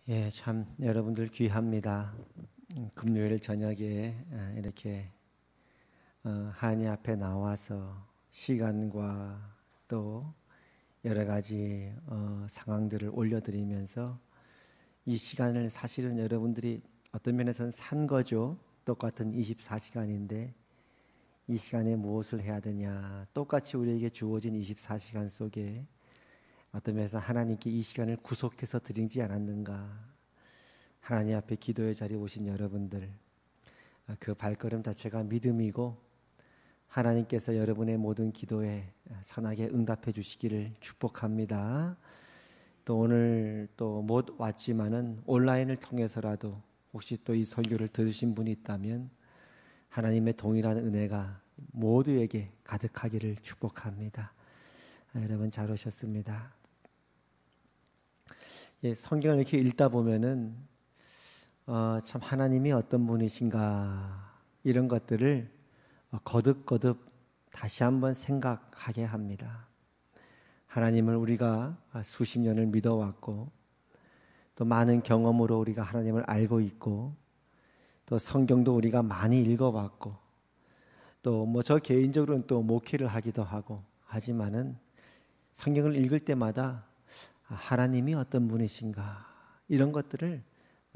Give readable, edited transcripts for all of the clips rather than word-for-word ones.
예, 참 여러분들 귀합니다. 금요일 저녁에 이렇게 하나님 앞에 나와서 시간과 또 여러 가지 상황들을 올려드리면서 이 시간을 사실은 여러분들이 어떤 면에서는 산 거죠. 똑같은 24시간인데 이 시간에 무엇을 해야 되냐. 똑같이 우리에게 주어진 24시간 속에 어떤 면에서 하나님께 이 시간을 구속해서 드리지 않았는가. 하나님 앞에 기도의 자리에 오신 여러분들, 그 발걸음 자체가 믿음이고 하나님께서 여러분의 모든 기도에 선하게 응답해 주시기를 축복합니다. 또 오늘 또 못 왔지만은 온라인을 통해서라도 혹시 또 이 설교를 들으신 분이 있다면 하나님의 동일한 은혜가 모두에게 가득하기를 축복합니다. 여러분 잘 오셨습니다. 예, 성경을 이렇게 읽다 보면은 참 하나님이 어떤 분이신가 이런 것들을 거듭거듭 다시 한번 생각하게 합니다. 하나님을 우리가 수십 년을 믿어왔고 또 많은 경험으로 우리가 하나님을 알고 있고 또 성경도 우리가 많이 읽어봤고 또 뭐 저 개인적으로는 또 목회를 하기도 하고 하지만은 성경을 읽을 때마다 하나님이 어떤 분이신가 이런 것들을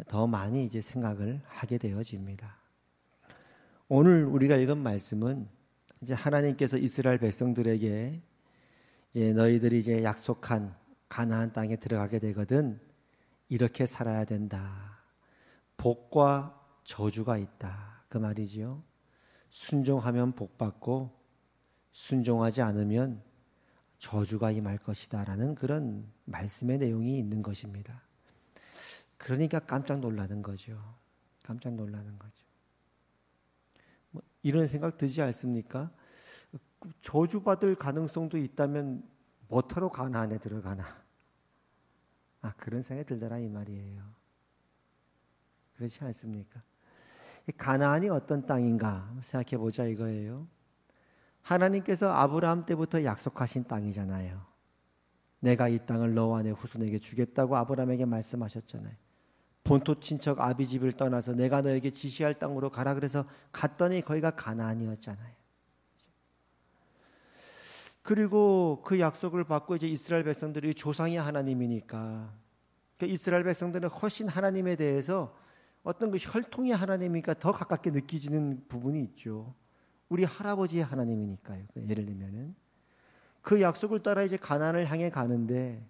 더 많이 이제 생각을 하게 되어집니다. 오늘 우리가 읽은 말씀은 이제 하나님께서 이스라엘 백성들에게 이제 너희들이 이제 약속한 가나안 땅에 들어가게 되거든 이렇게 살아야 된다. 복과 저주가 있다. 그 말이지요. 순종하면 복 받고 순종하지 않으면 저주가 임할 것이다 라는 그런 말씀의 내용이 있는 것입니다. 그러니까 깜짝 놀라는 거죠. 깜짝 놀라는 거죠. 뭐 이런 생각 들지 않습니까? 저주받을 가능성도 있다면 뭐하러 가나안에 들어가나? 그런 생각이 들더라 이 말이에요. 그렇지 않습니까? 가나안이 어떤 땅인가 생각해 보자 이거예요. 하나님께서 아브라함 때부터 약속하신 땅이잖아요. 내가 이 땅을 너와 내 후손에게 주겠다고 아브라함에게 말씀하셨잖아요. 본토 친척 아비 집을 떠나서 내가 너에게 지시할 땅으로 가라 그래서 갔더니 거기가 가나안이었잖아요. 그리고 그 약속을 받고 이제 이스라엘 백성들이 조상이 하나님이니까 그 이스라엘 백성들은 훨씬 하나님에 대해서 어떤 그 혈통의 하나님이니까 더 가깝게 느끼지는 부분이 있죠. 우리 할아버지의 하나님이니까요. 예를 들면은 그 약속을 따라 이제 가나안을 향해 가는데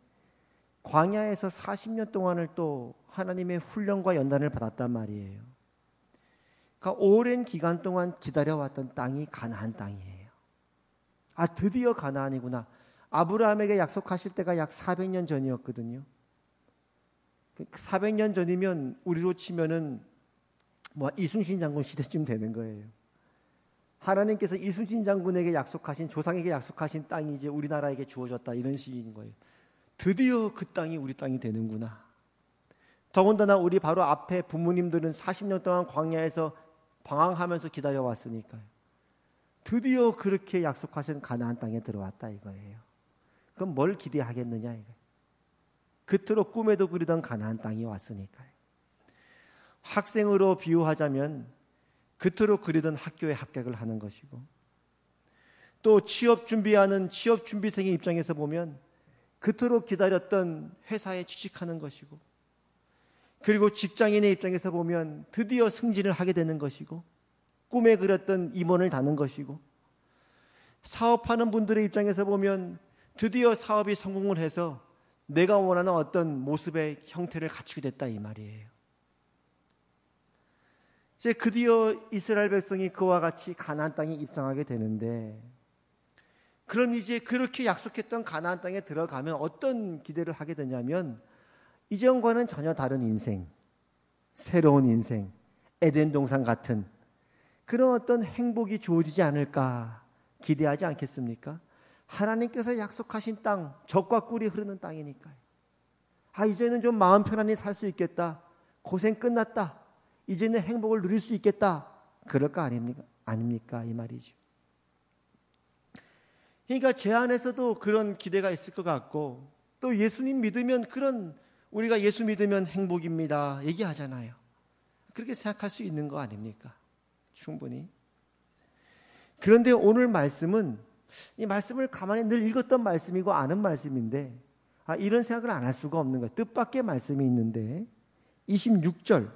광야에서 40년 동안을 또 하나님의 훈련과 연단을 받았단 말이에요. 그러니까 오랜 기간 동안 기다려왔던 땅이 가나안 땅이에요. 드디어 가나안이구나. 아브라함에게 약속하실 때가 약 400년 전이었거든요. 400년 전이면 우리로 치면은 뭐 이순신 장군 시대쯤 되는 거예요. 하나님께서 이순신 장군에게 약속하신 조상에게 약속하신 땅이 이제 우리나라에게 주어졌다 이런 식인 거예요. 드디어 그 땅이 우리 땅이 되는구나. 더군다나 우리 바로 앞에 부모님들은 40년 동안 광야에서 방황하면서 기다려왔으니까요. 드디어 그렇게 약속하신 가나안 땅에 들어왔다 이거예요. 그럼 뭘 기대하겠느냐 이거예요. 그토록 꿈에도 그리던 가나안 땅이 왔으니까요. 학생으로 비유하자면 그토록 그리던 학교에 합격을 하는 것이고 또 취업 준비하는 취업 준비생의 입장에서 보면 그토록 기다렸던 회사에 취직하는 것이고 그리고 직장인의 입장에서 보면 드디어 승진을 하게 되는 것이고 꿈에 그렸던 임원을 다는 것이고 사업하는 분들의 입장에서 보면 드디어 사업이 성공을 해서 내가 원하는 어떤 모습의 형태를 갖추게 됐다 이 말이에요. 이제 드디어 이스라엘 백성이 그와 같이 가나안 땅에 입성하게 되는데 그럼 이제 그렇게 약속했던 가나안 땅에 들어가면 어떤 기대를 하게 되냐면 이전과는 전혀 다른 인생, 새로운 인생, 에덴 동산 같은 그런 어떤 행복이 주어지지 않을까 기대하지 않겠습니까? 하나님께서 약속하신 땅, 젖과 꿀이 흐르는 땅이니까요. 이제는 좀 마음 편안히 살 수 있겠다. 고생 끝났다. 이제는 행복을 누릴 수 있겠다. 그럴 거 아닙니까? 이 말이죠. 그러니까 제 안에서도 그런 기대가 있을 것 같고 또 예수님 믿으면 그런 우리가 예수 믿으면 행복입니다 얘기하잖아요. 그렇게 생각할 수 있는 거 아닙니까? 충분히. 그런데 오늘 말씀은 이 말씀을 가만히 늘 읽었던 말씀이고 아는 말씀인데 이런 생각을 안 할 수가 없는 거예요. 뜻밖의 말씀이 있는데 26절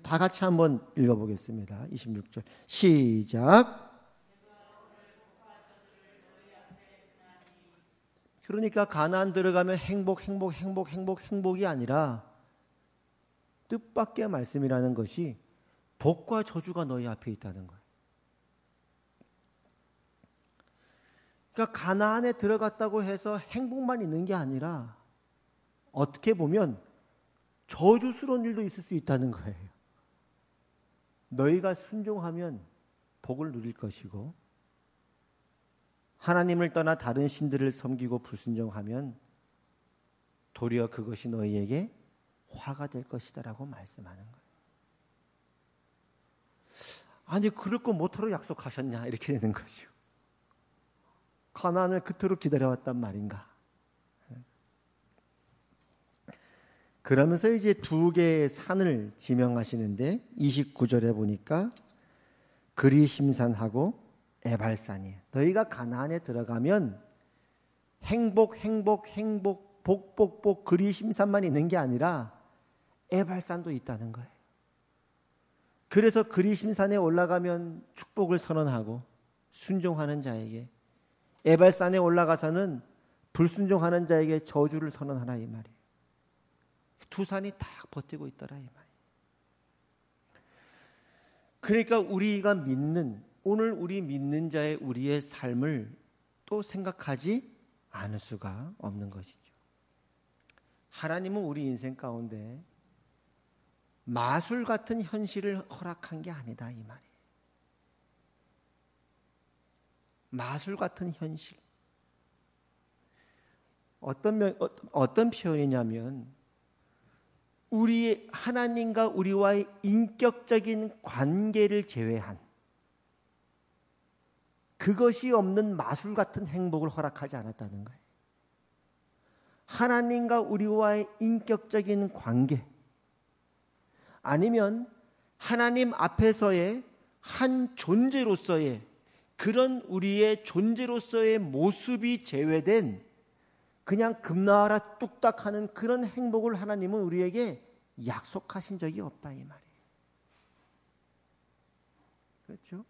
다 같이 한번 읽어보겠습니다. 26절 시작. 그러니까 가나안 들어가면 행복이 아니라 뜻밖의 말씀이라는 것이 복과 저주가 너희 앞에 있다는 거예요. 그러니까 가나안에 들어갔다고 해서 행복만 있는 게 아니라 어떻게 보면 저주스러운 일도 있을 수 있다는 거예요. 너희가 순종하면 복을 누릴 것이고 하나님을 떠나 다른 신들을 섬기고 불순종하면 도리어 그것이 너희에게 화가 될 것이다라고 말씀하는 거예요. 아니 그럴 거 못하러 약속하셨냐 이렇게 되는 거죠. 가나안을 그토록 기다려왔단 말인가. 그러면서 이제 두 개의 산을 지명하시는데 29절에 보니까 그리심산하고 에발산이에요. 너희가 가나안에 들어가면 행복 복 그리심산만 있는 게 아니라 에발산도 있다는 거예요. 그래서 그리심산에 올라가면 축복을 선언하고 순종하는 자에게, 에발산에 올라가서는 불순종하는 자에게 저주를 선언하라 이 말이에요. 두 산이 딱 버티고 있더라 이 말이에요. 그러니까 우리가 믿는, 오늘 우리 믿는 자의 우리의 삶을 또 생각하지 않을 수가 없는 것이죠. 하나님은 우리 인생 가운데 마술 같은 현실을 허락한 게 아니다 이 말이에요. 마술 같은 현실. 어떤 표현이냐면 우리 하나님과 우리와의 인격적인 관계를 제외한 그것이 없는 마술 같은 행복을 허락하지 않았다는 거예요. 하나님과 우리와의 인격적인 관계, 아니면 하나님 앞에서의 한 존재로서의 그런 우리의 존재로서의 모습이 제외된 그냥 금나와라 뚝딱 하는 그런 행복을 하나님은 우리에게 약속하신 적이 없다 이 말이에요. 그렇죠?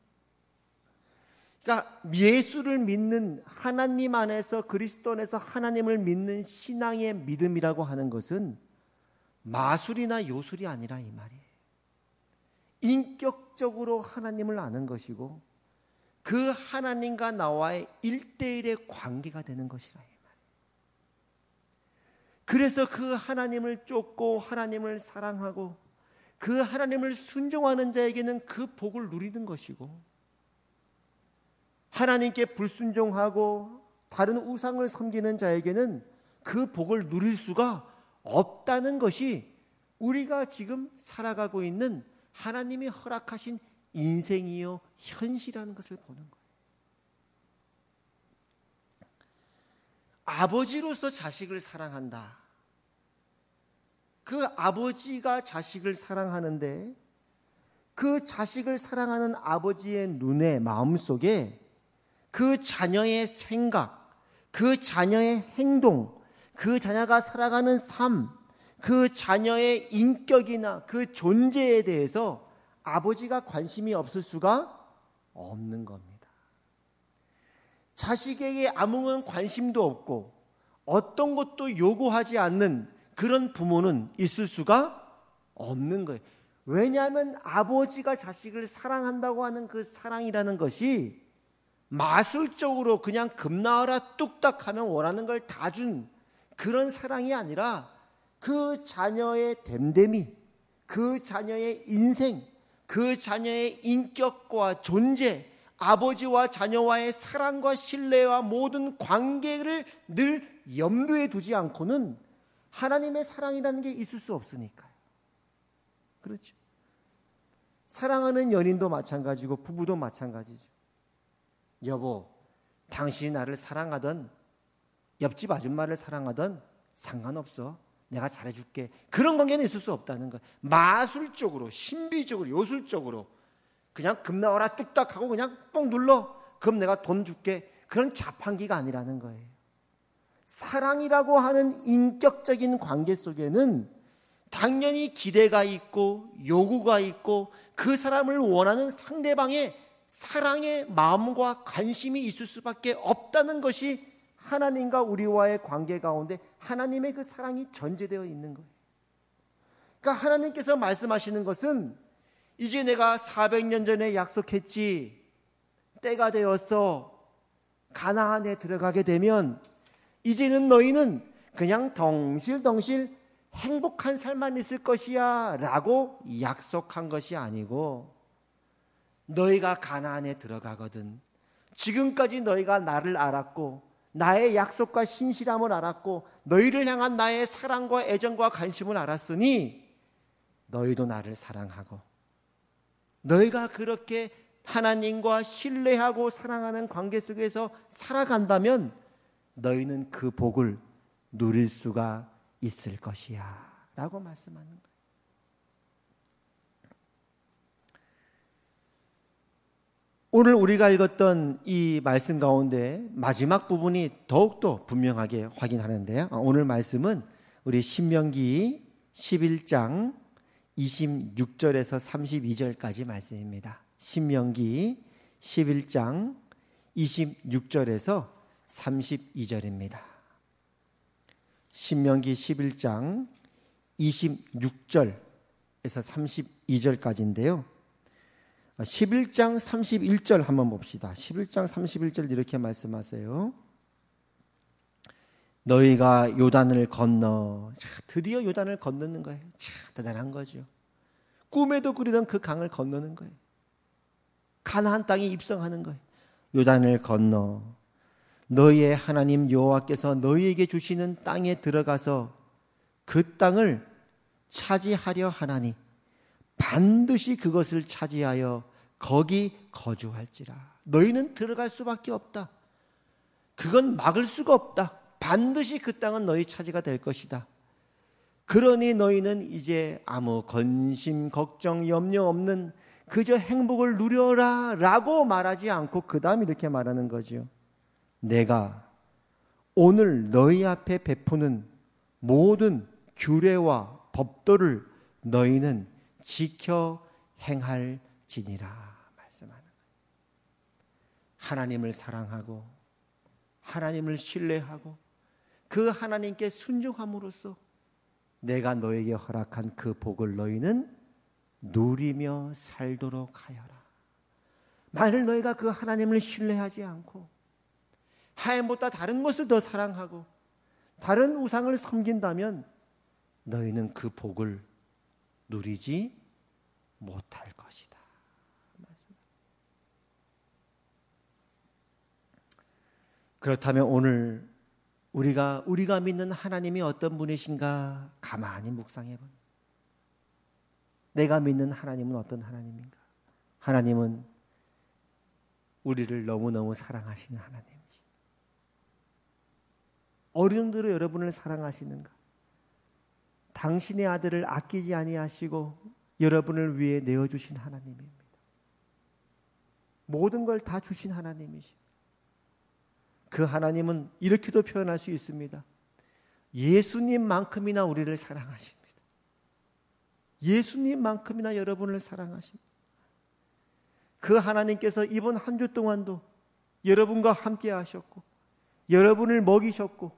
그러니까 예수를 믿는, 하나님 안에서 그리스도 안에서 하나님을 믿는 신앙의 믿음이라고 하는 것은 마술이나 요술이 아니라 이 말이에요. 인격적으로 하나님을 아는 것이고 그 하나님과 나와의 1:1의 관계가 되는 것이라 이 말이에요. 그래서 그 하나님을 쫓고 하나님을 사랑하고 그 하나님을 순종하는 자에게는 그 복을 누리는 것이고, 하나님께 불순종하고 다른 우상을 섬기는 자에게는 그 복을 누릴 수가 없다는 것이 우리가 지금 살아가고 있는 하나님이 허락하신 인생이요 현실이라는 것을 보는 거예요. 아버지로서 자식을 사랑한다. 그 아버지가 자식을 사랑하는데 그 자식을 사랑하는 아버지의 눈에, 마음속에 그 자녀의 생각, 그 자녀의 행동, 그 자녀가 살아가는 삶, 그 자녀의 인격이나 그 존재에 대해서 아버지가 관심이 없을 수가 없는 겁니다. 자식에게 아무런 관심도 없고 어떤 것도 요구하지 않는 그런 부모는 있을 수가 없는 거예요. 왜냐하면 아버지가 자식을 사랑한다고 하는 그 사랑이라는 것이 마술적으로 그냥 금나와라 뚝딱 하면 원하는 걸 다 준 그런 사랑이 아니라 그 자녀의 됨됨이, 그 자녀의 인생, 그 자녀의 인격과 존재, 아버지와 자녀와의 사랑과 신뢰와 모든 관계를 늘 염두에 두지 않고는 하나님의 사랑이라는 게 있을 수 없으니까요. 그렇죠? 사랑하는 연인도 마찬가지고 부부도 마찬가지죠. 여보, 당신이 나를 사랑하던, 옆집 아줌마를 사랑하던 상관없어. 내가 잘해줄게. 그런 관계는 있을 수 없다는 거예요. 마술적으로, 신비적으로, 요술적으로 그냥 금 나와라 뚝딱 하고 그냥 뽕 눌러. 그럼 내가 돈 줄게. 그런 자판기가 아니라는 거예요. 사랑이라고 하는 인격적인 관계 속에는 당연히 기대가 있고 요구가 있고 그 사람을 원하는 상대방의 사랑의 마음과 관심이 있을 수밖에 없다는 것이 하나님과 우리와의 관계 가운데 하나님의 그 사랑이 전제되어 있는 거예요. 그러니까 하나님께서 말씀하시는 것은 이제 내가 400년 전에 약속했지. 때가 되어서 가나안에 들어가게 되면 이제는 너희는 그냥 덩실덩실 행복한 삶만 있을 것이야 라고 약속한 것이 아니고 너희가 가나안에 들어가거든 지금까지 너희가 나를 알았고 나의 약속과 신실함을 알았고 너희를 향한 나의 사랑과 애정과 관심을 알았으니 너희도 나를 사랑하고 너희가 그렇게 하나님과 신뢰하고 사랑하는 관계 속에서 살아간다면 너희는 그 복을 누릴 수가 있을 것이야 라고 말씀하는 거예요. 오늘 우리가 읽었던 이 말씀 가운데 마지막 부분이 더욱더 분명하게 확인하는데요. 오늘 말씀은 우리 신명기 11장 26절에서 32절까지 말씀입니다. 신명기 11장 26절에서 32절입니다. 신명기 11장 26절에서 32절까지인데요. 11장 31절 한번 봅시다. 11장 31절 이렇게 말씀하세요. 너희가 요단을 건너, 드디어 요단을 건너는 거예요. 참 대단한 거죠. 꿈에도 그리던 그 강을 건너는 거예요. 가나안 땅에 입성하는 거예요. 요단을 건너 너희의 하나님 여호와께서 너희에게 주시는 땅에 들어가서 그 땅을 차지하려 하나니 반드시 그것을 차지하여 거기 거주할지라. 너희는 들어갈 수밖에 없다. 그건 막을 수가 없다. 반드시 그 땅은 너희 차지가 될 것이다. 그러니 너희는 이제 아무 근심, 걱정, 염려 없는 그저 행복을 누려라 라고 말하지 않고 그 다음 이렇게 말하는 거죠. 내가 오늘 너희 앞에 베푸는 모든 규례와 법도를 너희는 지켜 행할지니라 말씀하는 거예요. 하나님을 사랑하고 하나님을 신뢰하고 그 하나님께 순종함으로써 내가 너에게 허락한 그 복을 너희는 누리며 살도록 하여라. 만일 너희가 그 하나님을 신뢰하지 않고 하나님보다 다른 것을 더 사랑하고 다른 우상을 섬긴다면 너희는 그 복을 누리지 못할 것이다. 그렇다면 오늘 우리가 믿는 하나님이 어떤 분이신가 가만히 묵상해 봅니다. 내가 믿는 하나님은 어떤 하나님인가? 하나님은 우리를 너무너무 사랑하시는 하나님이십니다. 어느 정도로 여러분을 사랑하시는가? 당신의 아들을 아끼지 아니하시고 여러분을 위해 내어주신 하나님입니다. 모든 걸 다 주신 하나님이십니다. 그 하나님은 이렇게도 표현할 수 있습니다. 예수님만큼이나 우리를 사랑하십니다. 예수님만큼이나 여러분을 사랑하십니다. 그 하나님께서 이번 한 주 동안도 여러분과 함께 하셨고 여러분을 먹이셨고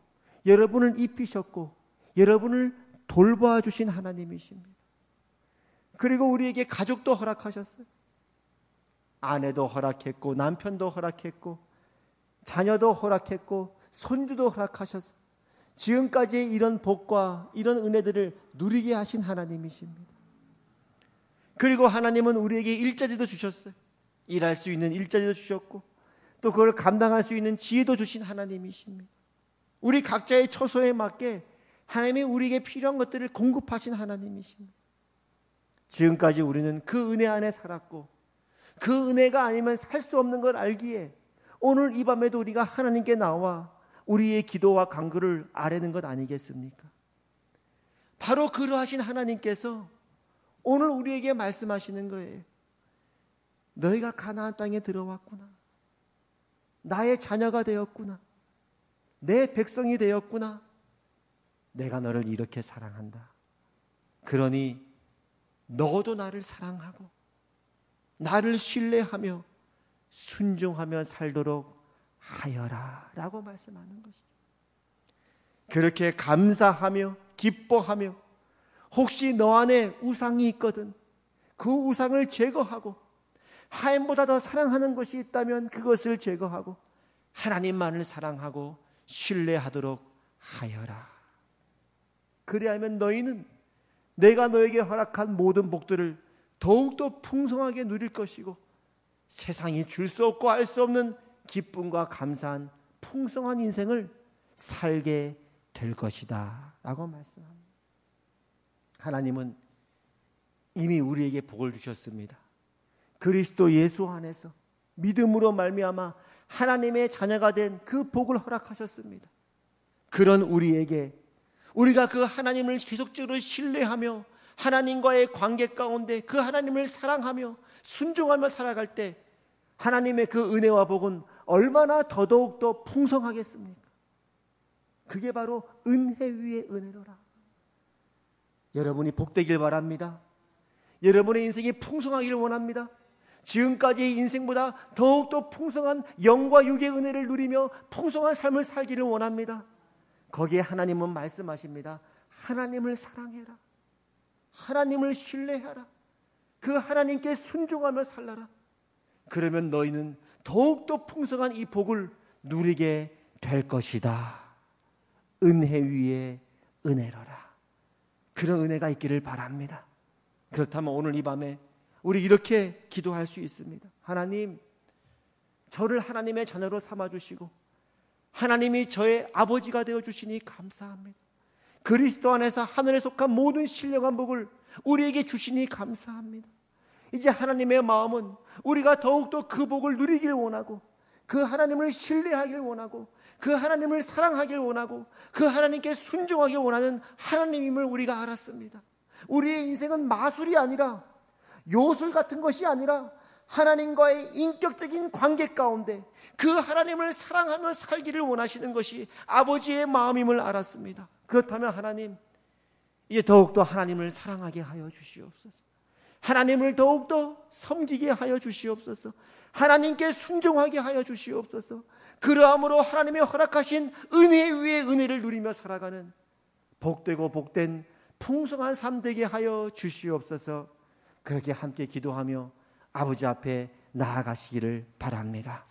여러분을 입히셨고 여러분을 돌봐주신 하나님이십니다. 그리고 우리에게 가족도 허락하셨어요. 아내도 허락했고 남편도 허락했고 자녀도 허락했고 손주도 허락하셨어요. 지금까지 이런 복과 이런 은혜들을 누리게 하신 하나님이십니다. 그리고 하나님은 우리에게 일자리도 주셨어요. 일할 수 있는 일자리도 주셨고 또 그걸 감당할 수 있는 지혜도 주신 하나님이십니다. 우리 각자의 처소에 맞게 하나님이 우리에게 필요한 것들을 공급하신 하나님이십니다. 지금까지 우리는 그 은혜 안에 살았고 그 은혜가 아니면 살 수 없는 걸 알기에 오늘 이 밤에도 우리가 하나님께 나와 우리의 기도와 간구를 아뢰는 것 아니겠습니까? 바로 그러하신 하나님께서 오늘 우리에게 말씀하시는 거예요. 너희가 가나안 땅에 들어왔구나. 나의 자녀가 되었구나. 내 백성이 되었구나. 내가 너를 이렇게 사랑한다. 그러니 너도 나를 사랑하고 나를 신뢰하며 순종하며 살도록 하여라 라고 말씀하는 것이죠. 그렇게 감사하며 기뻐하며 혹시 너 안에 우상이 있거든 그 우상을 제거하고 하나님보다 더 사랑하는 것이 있다면 그것을 제거하고 하나님만을 사랑하고 신뢰하도록 하여라. 그리하면 너희는 내가 너에게 허락한 모든 복들을 더욱더 풍성하게 누릴 것이고 세상이 줄 수 없고 알 수 없는 기쁨과 감사한 풍성한 인생을 살게 될 것이다 라고 말씀합니다. 하나님은 이미 우리에게 복을 주셨습니다. 그리스도 예수 안에서 믿음으로 말미암아 하나님의 자녀가 된 그 복을 허락하셨습니다. 그런 우리에게 우리가 그 하나님을 계속적으로 신뢰하며 하나님과의 관계 가운데 그 하나님을 사랑하며 순종하며 살아갈 때 하나님의 그 은혜와 복은 얼마나 더더욱 더 풍성하겠습니까? 그게 바로 은혜 위에 은혜로라. 여러분이 복되길 바랍니다. 여러분의 인생이 풍성하기를 원합니다. 지금까지의 인생보다 더욱더 풍성한 영과 육의 은혜를 누리며 풍성한 삶을 살기를 원합니다. 거기에 하나님은 말씀하십니다. 하나님을 사랑해라. 하나님을 신뢰하라. 그 하나님께 순종하며 살라라. 그러면 너희는 더욱더 풍성한 이 복을 누리게 될 것이다. 은혜 위에 은혜로라. 그런 은혜가 있기를 바랍니다. 그렇다면 오늘 이 밤에 우리 이렇게 기도할 수 있습니다. 하나님, 저를 하나님의 자녀로 삼아주시고 하나님이 저의 아버지가 되어주시니 감사합니다. 그리스도 안에서 하늘에 속한 모든 신령한 복을 우리에게 주시니 감사합니다. 이제 하나님의 마음은 우리가 더욱더 그 복을 누리길 원하고 그 하나님을 신뢰하길 원하고 그 하나님을 사랑하길 원하고 그 하나님께 순종하길 원하는 하나님임을 우리가 알았습니다. 우리의 인생은 마술이 아니라 요술 같은 것이 아니라 하나님과의 인격적인 관계 가운데 그 하나님을 사랑하며 살기를 원하시는 것이 아버지의 마음임을 알았습니다. 그렇다면 하나님, 이제 더욱더 하나님을 사랑하게 하여 주시옵소서. 하나님을 더욱더 섬기게 하여 주시옵소서. 하나님께 순종하게 하여 주시옵소서. 그러함으로 하나님의 허락하신 은혜 위에 은혜를 누리며 살아가는 복되고 복된 풍성한 삶 되게 하여 주시옵소서. 그렇게 함께 기도하며 아버지 앞에 나아가시기를 바랍니다.